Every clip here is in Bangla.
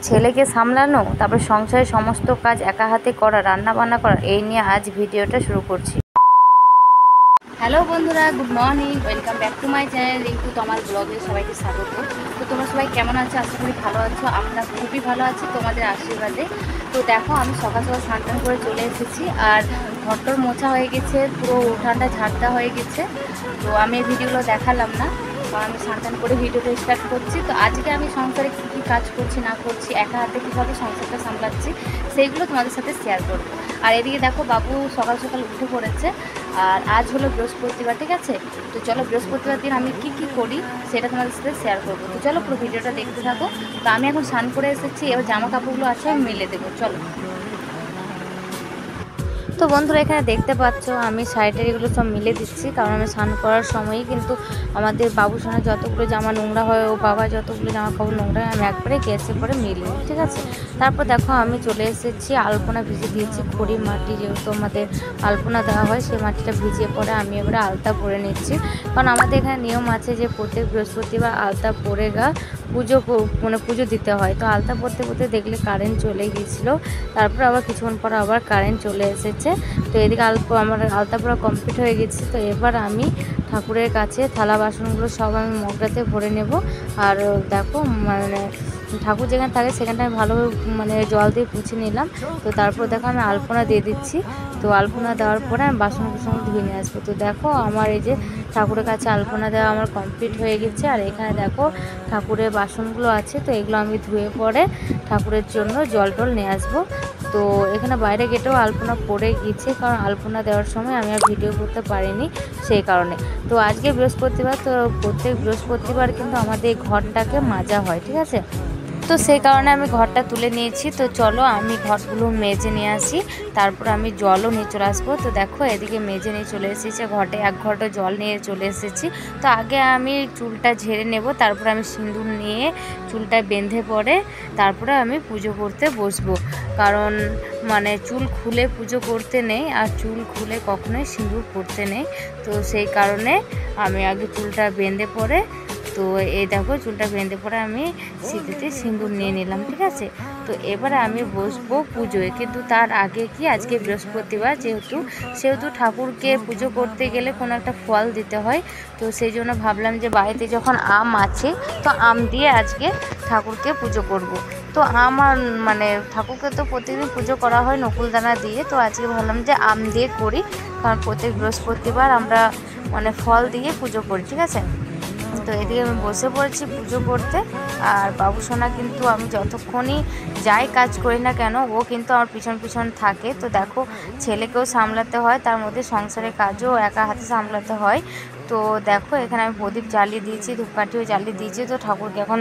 ছেলেকে সামলানো, তারপরে সংসারের সমস্ত কাজ একা হাতে করা, রান্না বান্না করা, এই নিয়ে আজ ভিডিওটা শুরু করছি। হ্যালো বন্ধুরা, good morning, welcome back to my channel Rinku Tamal ব্লগে সবাইকে স্বাগত। তো তোমরা সবাই কেমন আছো? আশা করি ভালো আছো। আমরা খুবই ভালো আছি তোমাদের আশীর্বাদে। তো দেখো, আমি সকাল সকাল স্নান টান করে চলে এসেছি, আর ঘরটর মোছা হয়ে গেছে, পুরো উঠানটা ঝাড়টা হয়ে গেছে। তো আমি এই ভিডিওগুলো দেখালাম না, কারণ আমি স্নান টান করে ভিডিওটা স্টার্ট করছি। তো আজকে আমি সংসারে কী কী কাজ করছি না করছি, একা হাতে কীভাবে সংসারটা সামলাচ্ছি, সেইগুলো তোমাদের সাথে শেয়ার করবো। আর এদিকে দেখো, বাবু সকাল সকাল উঠে পড়েছে, আর আজ হলো বৃহস্পতিবার, ঠিক আছে? তো চলো, বৃহস্পতিবার দিন আমি কি কি করি সেটা তোমাদের সাথে শেয়ার করবো। তো চলো, পুরো ভিডিওটা দেখতে থাকো। তো আমি এখন স্নান করে এসেছি, এবার জামা কাপড়গুলো আছে আমি মেলে দেবো, চলো। তো বন্ধুরা, এখানে দেখতে পাচ্ছ আমি সাইডের এগুলো সব মিলে দিচ্ছি, কারণ আমি স্নান করার সময়ই কিন্তু আমাদের বাবুর সঙ্গে যতগুলো জামা নোংরা হয়, ও বাবা যতগুলো জামা কাপড় নোংরা হয়, আমি একবারে কেচে পরে মিলি, ঠিক আছে? তারপর দেখো, আমি চলে এসেছি, আলপনা ভিজিয়ে দিয়েছি। খড়ি মাটি যেহেতু আমাদের আলপনা দেওয়া হয়, সেই মাটিটা ভিজিয়ে পরে আমি এবারে আলতা পরে নিচ্ছি, কারণ আমাদের এখানে নিয়ম আছে যে প্রত্যেক বৃহস্পতিবার আলতা পরে পুজো দিতে হয়। তো আলতা পরতে পরতে দেখলে কারেন্ট চলে গিয়েছিলো, তারপর আবার কিছুক্ষণ পর আবার কারেন্ট চলে এসেছে। তো এদিকে আমার আলতা পরা কমপ্লিট হয়ে গেছে। তো এবার আমি ঠাকুরের কাছে থালা বাসনগুলো সব আমি মগটাতে ভরে নেব। আর দেখো, মানে ঠাকুর যেখানে থাকে সেখানটা আমি ভালোভাবে জল দিয়ে পুছে নিলাম। তো তারপর দেখো, আমি আলপনা দিয়ে দিচ্ছি। তো আলপনা দেওয়ার পরে আমি বাসনগুলো ধুয়ে নিয়ে আসবো। তো দেখো, আমার এই যে ঠাকুরের কাছে আলপনা দেওয়া আমার কমপ্লিট হয়ে গেছে। আর এখানে দেখো ঠাকুরের বাসনগুলো আছে, তো এগুলো আমি ধুয়ে পরে ঠাকুরের জন্য জল টল নিয়ে আসবো। তো এখানে বাইরে গেটেও আলপনা পড়ে গিয়েছে, কারণ আলপনা দেওয়ার সময় আমি আর ভিডিও করতে পারিনি, সেই কারণে। তো আজকে বৃহস্পতিবার, তো প্রত্যেক বৃহস্পতিবার কিন্তু আমাদের ঘরটাকে মাজা হয়, ঠিক আছে? তো সেই কারণে আমি ঘরটা তুলে নিয়েছি। তো চলো, আমি ঘরগুলো মেজে নিয়ে আসি, তারপর আমি জলও নিয়ে চলে আসবো। তো দেখো, এদিকে মেজে নিয়ে চলে এসেছি, এক ঘরটা জল নিয়ে চলে এসেছি। তো আগে আমি চুলটা ঝেড়ে নেব, তারপর আমি সিঁদুর নিয়ে চুলটা বেঁধে পরে তারপরে আমি পুজো করতে বসবো, কারণ চুল খুলে পুজো করতে নেই, আর চুল খুলে কখনোই সিঁদুর পরতে নেই। তো সেই কারণে আমি আগে চুলটা বেঁধে পরে, তো এই দেখো, চুলটা বেঁধে পরে আমি সিঁথিতে সিঁদুর নিয়ে নিলাম, ঠিক আছে? তো এবারে আমি বসবো পুজোয়, কিন্তু তার আগে কি, আজকে বৃহস্পতিবার সেহেতু ঠাকুরকে পুজো করতে গেলে কোনো একটা ফল দিতে হয়। তো সেই জন্য ভাবলাম যে বাড়িতে যখন আম আছে, তো আম দিয়ে আজকে ঠাকুরকে পুজো করব। তো আমার ঠাকুরকে তো প্রতিদিন পুজো করা হয় নকুলদানা দিয়ে, তো আজকে ভাবলাম যে আম দিয়ে করি, কারণ প্রত্যেক বৃহস্পতিবার আমরা ফল দিয়ে পুজো করি, ঠিক আছে? তো এদিকে আমি বসে পড়েছি পুজো করতে। আর বাবু সোনা কিন্তু আমি যতক্ষণই যাই কাজ করি না কেন, ও কিন্তু আমার পিছন পিছন থাকে। তো দেখো, ছেলেকেও সামলাতে হয়, তার মধ্যে সংসারের কাজও একা হাতে সামলাতে হয়। তো দেখো, এখানে আমি প্রদীপ জ্বালিয়ে দিয়েছি, ধূপকাঠিও জ্বালিয়ে দিয়েছি। তো ঠাকুরকে এখন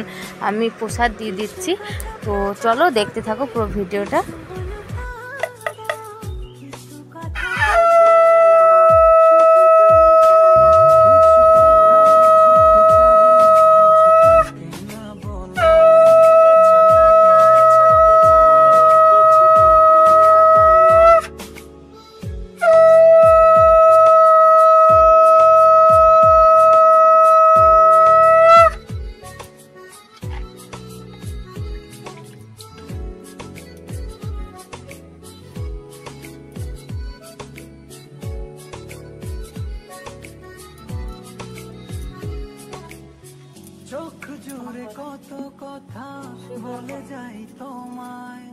আমি প্রসাদ দিয়ে দিচ্ছি। তো চলো, দেখতে থাকো পুরো ভিডিওটা। চোখ জুড়ে কত কথা বলে যাই তোমায়,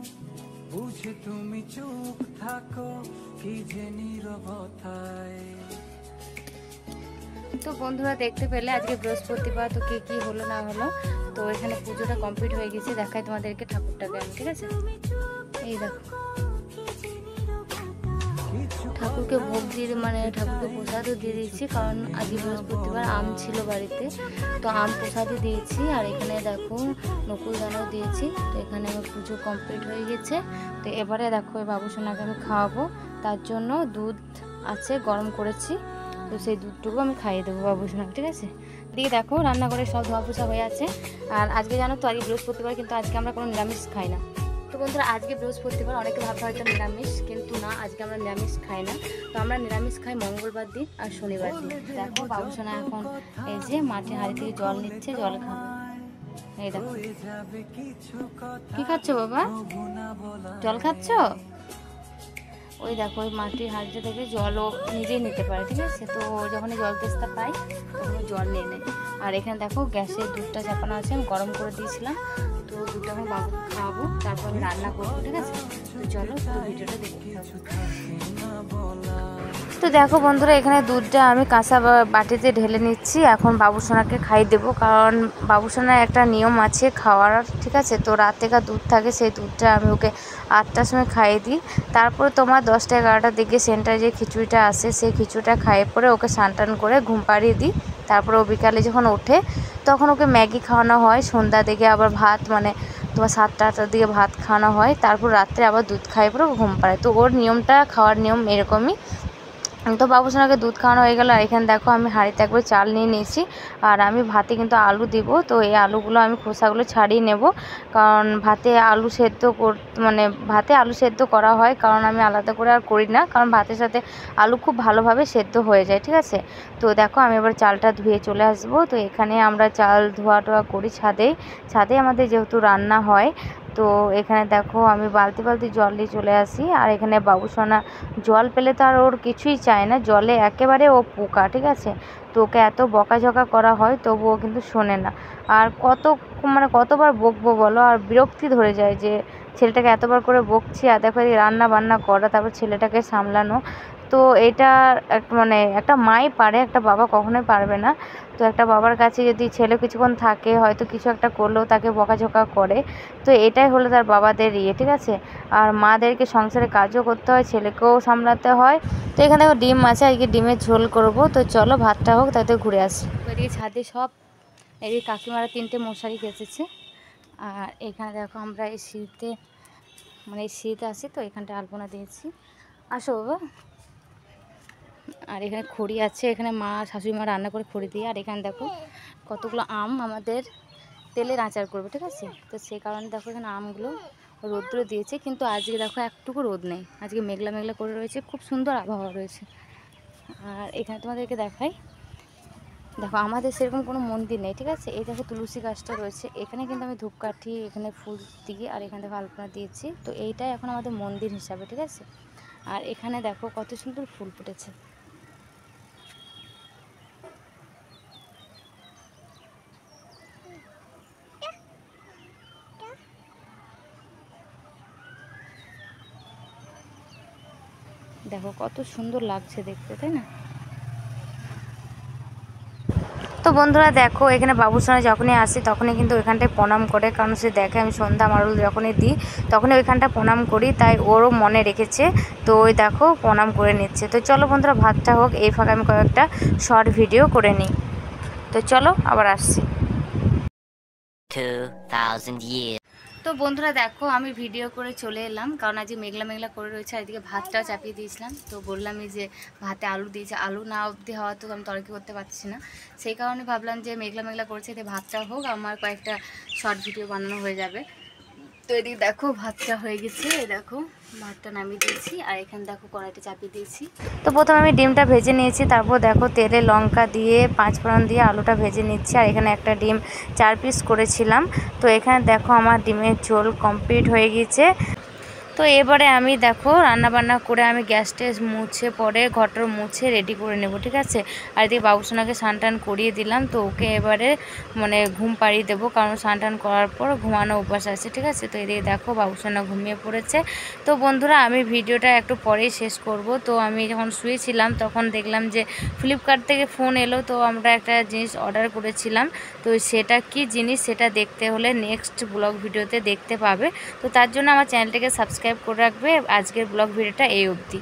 বুঝে তুমি চুপ থাকো কি যে নীরবতায়। তো বন্ধুরা, দেখতে পেলে আজকে বৃহস্পতিবার, তো কি কি হলো না হলো। তো এখানে পুজোটা কমপ্লিট হয়ে গেছে, দেখাই তোমাদেরকে ঠাকুরটাকে আমি, ঠিক আছে? এই দেখো, ঠাকুরকে ভোগ দিয়ে ঠাকুরকে প্রসাদও দিয়ে দিয়েছি, কারণ আজকে বৃহস্পতিবার আম ছিল বাড়িতে, তো আম প্রসাদও দিয়েছি। আর এখানে দেখো, নকুলদানাও দিয়েছি। তো এখানে আমার পুজো কমপ্লিট হয়ে গেছে। তো এবারে দেখো, বাবু সোনাকে আমি খাওয়াবো, তার জন্য দুধ আছে, গরম করেছি। তো সেই দুধটুকু আমি খাইয়ে দেবো বাবু সোনাকে, ঠিক আছে? দিয়ে দেখো, রান্নাঘরে সব ধোয়া পোছা হয়ে আছে। আর আজকে জানো তো, আজকে বৃহস্পতিবার, কিন্তু আজকে আমরা কোনো নিরামিষ খাই না। তো বন্ধুরা, আজকে বৃহস্পতিবার, অনেকে ভাবতে হয়তো নিরামিষ, কিন্তু না, আজকে আমরা নিরামিষ খাই না। তো আমরা নিরামিষ খাই মঙ্গলবার দিন আর শনিবার দিন। দেখো, বাবু সোনা এখন এই যে মাঠে হাঁড়ি থেকে জল নিচ্ছে, জল খাবো। এই দেখো হয়ে যাবে কিছু কথা কি খাচ্ছ বাবা? তবু না বলা জল খাচ্ছ? ওই দেখো ওই মাটির হাঁড়িটা থেকে জলও নিজেই নিতে পারে, ঠিক আছে। তো যখনই জল তেষ্টা পাই তখন ও জল নিয়ে নেয়। আর এখানে দেখো গ্যাসে দুধটা চাপানো আছে, আমি গরম করে দিয়েছিলাম। তো দুধটা আমি বাবুকে খাওয়াবো, তারপর আমি রান্না করবো, ঠিক আছে। তো চলো তো ভিডিওটা দেখতে থাকো। না বলা তো দেখো বন্ধুরা, এখানে দুধটা আমি কাঁচা বাটিতে ঢেলে নিচ্ছি। এখন বাবুসোনাকে খাইয়ে দেবো, কারণ বাবুসোনার একটা নিয়ম আছে খাওয়ার, ঠিক আছে। তো রাত থেকে দুধ থাকে, সেই দুধটা আমি ওকে 8টার সময় খাইয়ে দিই। তারপরে তোমার 10টা 11টার দিকে সেন্টারে যে খিচুড়িটা আসে, সেই খিচুড়িটা খাইয়ে পরে ওকে স্নান টান করে ঘুম পাড়িয়ে দিই। তারপরে ও বিকালে যখন ওঠে তখন ওকে ম্যাগি খাওয়ানো হয়। সন্ধ্যা দিকে আবার ভাত, মানে তোমার 7টা 8টার দিকে ভাত খাওয়ানো হয়। তারপর রাত্রে আবার দুধ খাইয়ে পরে ঘুম পাড়ায়। তো ওর নিয়মটা, খাওয়ার নিয়ম এরকমই। তো বাবুসোনাকে দুধ খাওয়ানো হয়ে গেল। আর এখানে দেখো আমি হাঁড়িতে একবার চাল নিয়ে নিয়েছি, আর আমি ভাতে কিন্তু আলু দিব। তো এই আলুগুলো আমি খোসাগুলো ছাড়িয়ে নেব, কারণ ভাতে আলু সেদ্ধ মানে ভাতে আলু সেদ্ধ করা হয়, কারণ আমি আলাদা করে আর করি না, কারণ ভাতের সাথে আলু খুব ভালোভাবে সেদ্ধ হয়ে যায়, ঠিক আছে। তো দেখো আমি এবার চালটা ধুয়ে চলে আসবো। তো এখানে আমরা চাল ধোয়া টোয়া করি ছাদে আমাদের যেহেতু রান্না হয়। তো এখানে দেখো আমি বালতি বালতি জল নিয়ে চলে আসি। আর এখানে বাবুসোনা জল পেলে তো আর ওর কিছুই চায় না, জলে একেবারে ও পোকা, ঠিক আছে। তো ওকে এত বকাঝকা করা হয় তবুও কিন্তু শোনে না। আর কতবার বকবো বলো, আর বিরক্তি ধরে যায় যে ছেলেটাকে এতবার করে বকছি, আর দেখো এই রান্না বান্না করা, তারপর ছেলেটাকে সামলানো। তো এটা একটা মাই পারে, একটা বাবা কখনোই পারবে না। তো একটা বাবার কাছে যদি ছেলে কিছুক্ষণ থাকে, হয়তো কিছু একটা করলেও তাকে বকাঝকা করে। তো এটাই হলো তার বাবাদের ঠিক আছে। আর মাদেরকে সংসারে কাজও করতে হয়, ছেলেকেও সামলাতে হয়। তো এখানে দেখো ডিম আছে, আজকে ডিমের ঝোল করব। তো চলো ভাতটা হোক, তাতে ঘুরে আসি। এদিকে ছাদে সব, এদিকে কাকিমারা 3টে মশারি কেচেছে। আর এখানে দেখো আমরা এই শীতে, এই শীত আসি, তো এখানটা আলপনা দিয়েছি। আসো বাবা। আর এখানে খড়ি আছে, এখানে মা শাশুড়ি মা রান্না করে খড়ি দিয়ে। আর এখানে দেখো কতগুলো আম আমাদের তেলের আচার করবে, ঠিক আছে। তো সেই কারণে দেখো এখানে আমগুলো রোদ্র দিয়েছে, কিন্তু আজকে দেখো একটুকু রোদ নেই, আজকে মেঘলা মেঘলা করে রয়েছে, খুব সুন্দর আবহাওয়া রয়েছে। আর এখানে তোমাদেরকে দেখাই, দেখো আমাদের সেরকম কোনো মন্দির নেই, ঠিক আছে। এই দেখো তুলসী গাছটা রয়েছে, এখানে কিন্তু আমি ধূপকাঠি, এখানে ফুল দিয়ে, আর এখানে দেখো আলপনা দিয়েছি। তো এইটাই এখন আমাদের মন্দির হিসাবে, ঠিক আছে। আর এখানে দেখো কত সুন্দর ফুল ফুটেছে। দেখো কত সুন্দর লাগছে দেখতে, তাই না। তো বন্ধুরা দেখো এখানে বাবুসোনা যখনই আসি তখনই কিন্তু ওইখানটায় প্রণাম করে, কারণ সে দেখে আমি সন্ধ্যা মারুল যখনই দিই তখনই ওইখানটা প্রণাম করি, তাই ওরও মনে রেখেছে। তো ওই দেখো প্রণাম করে নিচ্ছে। তো চলো বন্ধুরা ভাতটা হোক, এই ফাঁকে আমি কয়েকটা শর্ট ভিডিও করে নিই। তো চলো আবার আসছি। 2000 years. তো বন্ধুরা দেখো আমি ভিডিও করে চলে এলাম, কারণ আজকে মেঘলা মেঘলা করে রয়েছে। আর এদিকে ভাতটাও চাপিয়ে দিয়েছিলাম। তো বললামই যে ভাতে আলু দিয়েছে, আলু না অবধি হওয়া তো আমি তরকারি করতে পারছি না, সেই কারণে ভাবলাম যে মেঘলা মেঘলা করছে, এতে ভাতটা হোক, আমার কয়েকটা শর্ট ভিডিও বানানো হয়ে যাবে। তো এদিকে দেখো ভাতটা হয়ে গেছে, দেখো ভাতটা নামিয়ে দিয়েছি। আর এখানে দেখো কড়াইটা চাপিয়ে দিয়েছি। তো প্রথমে আমি ডিমটা ভেজে নিয়েছি, তারপর দেখো তেলে লঙ্কা দিয়ে 5 ফোড়ন দিয়ে আলুটা ভেজে নিচ্ছি। আর এখানে একটা ডিম 4 পিস করেছিলাম। তো এখানে দেখো আমার ডিমের ঝোল কমপ্লিট হয়ে গিয়েছে। তো এবারে আমি দেখো রান্নাবান্না করে আমি গ্যাস ট্যাস মুছে পরে ঘরটা মুছে রেডি করে নেব, ঠিক আছে। আর এদিকে বাবুসোনাকে স্নান টান করিয়ে দিলাম। তো ওকে এবারে ঘুম পাড়িয়ে দেবো, কারণ স্নান টান করার পর ঘুমানো অভ্যাস আছে, ঠিক আছে। তো এদিকে দেখো বাবুসোনা ঘুমিয়ে পড়েছে। তো বন্ধুরা আমি ভিডিওটা একটু পরেই শেষ করব। তো আমি যখন শুয়েছিলাম তখন দেখলাম যে ফ্লিপকার্ট থেকে ফোন এলো। তো আমরা একটা জিনিস অর্ডার করেছিলাম, তো সেটা কি জিনিস সেটা দেখতে হলে নেক্সট ব্লগ ভিডিওতে দেখতে পাবে। তো তার জন্য আমার চ্যানেলটাকে সাবস্ক্রাইব করে রাখবে। আজকের ব্লগ ভিডিওটা এই অবধি।